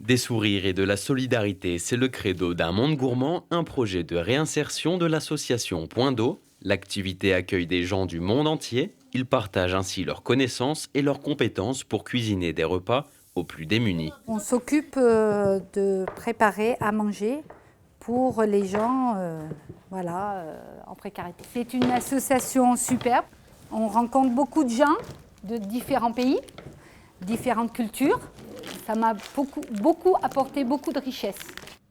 Des sourires et de la solidarité, c'est le credo d'un monde gourmand, un projet de réinsertion de l'association Point d'eau. L'activité accueille des gens du monde entier. Ils partagent ainsi leurs connaissances et leurs compétences pour cuisiner des repas aux plus démunis. On s'occupe de préparer à manger pour les gens en précarité. C'est une association superbe. On rencontre beaucoup de gens de différents pays, différentes cultures. Ça m'a beaucoup apporté beaucoup de richesse.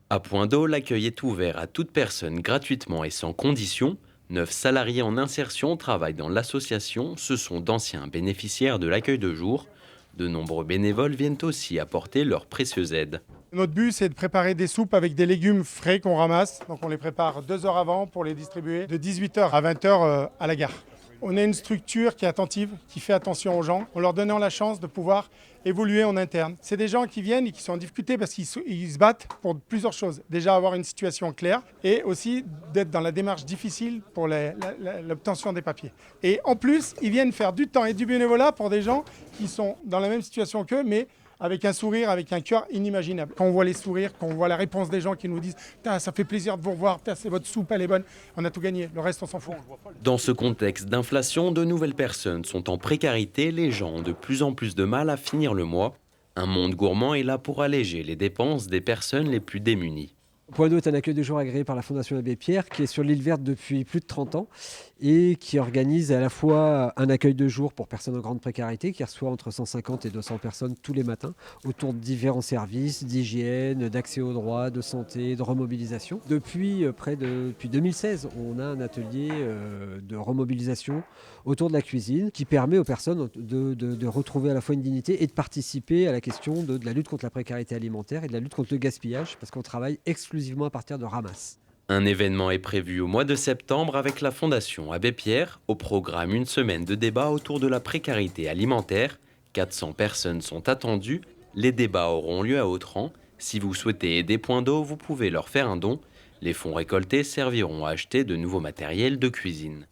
À Point d'eau, l'accueil est ouvert à toute personne gratuitement et sans condition. 9 salariés en insertion travaillent dans l'association. Ce sont d'anciens bénéficiaires de l'accueil de jour. De nombreux bénévoles viennent aussi apporter leur précieuse aide. Notre but, c'est de préparer des soupes avec des légumes frais qu'on ramasse. Donc on les prépare 2 heures avant pour les distribuer de 18h à 20h à la gare. On a une structure qui est attentive, qui fait attention aux gens, en leur donnant la chance de pouvoir évoluer en interne. C'est des gens qui viennent et qui sont en difficulté parce qu'ils se battent pour plusieurs choses. Déjà avoir une situation claire et aussi d'être dans la démarche difficile pour l'obtention des papiers. Et en plus, ils viennent faire du temps et du bénévolat pour des gens qui sont dans la même situation qu'eux, mais avec un sourire, avec un cœur inimaginable. Quand on voit les sourires, quand on voit la réponse des gens qui nous disent « ça fait plaisir de vous revoir, c'est votre soupe, elle est bonne », on a tout gagné, le reste on s'en fout. Dans ce contexte d'inflation, de nouvelles personnes sont en précarité, les gens ont de plus en plus de mal à finir le mois. Un monde gourmand est là pour alléger les dépenses des personnes les plus démunies. Point d'eau est un accueil de jour agréé par la Fondation Abbé Pierre qui est sur l'île verte depuis plus de 30 ans et qui organise à la fois un accueil de jour pour personnes en grande précarité qui reçoit entre 150 et 200 personnes tous les matins autour de différents services d'hygiène, d'accès aux droits, de santé, de remobilisation. Depuis 2016, on a un atelier de remobilisation autour de la cuisine qui permet aux personnes de retrouver à la fois une dignité et de participer à la question de la lutte contre la précarité alimentaire et de la lutte contre le gaspillage parce qu'on travaille exclusivement à partir de ramasses. Un événement est prévu au mois de septembre avec la Fondation Abbé Pierre. Au programme, une semaine de débats autour de la précarité alimentaire. 400 personnes sont attendues. Les débats auront lieu à Autran. Si vous souhaitez aider Point d'eau, vous pouvez leur faire un don. Les fonds récoltés serviront à acheter de nouveaux matériels de cuisine.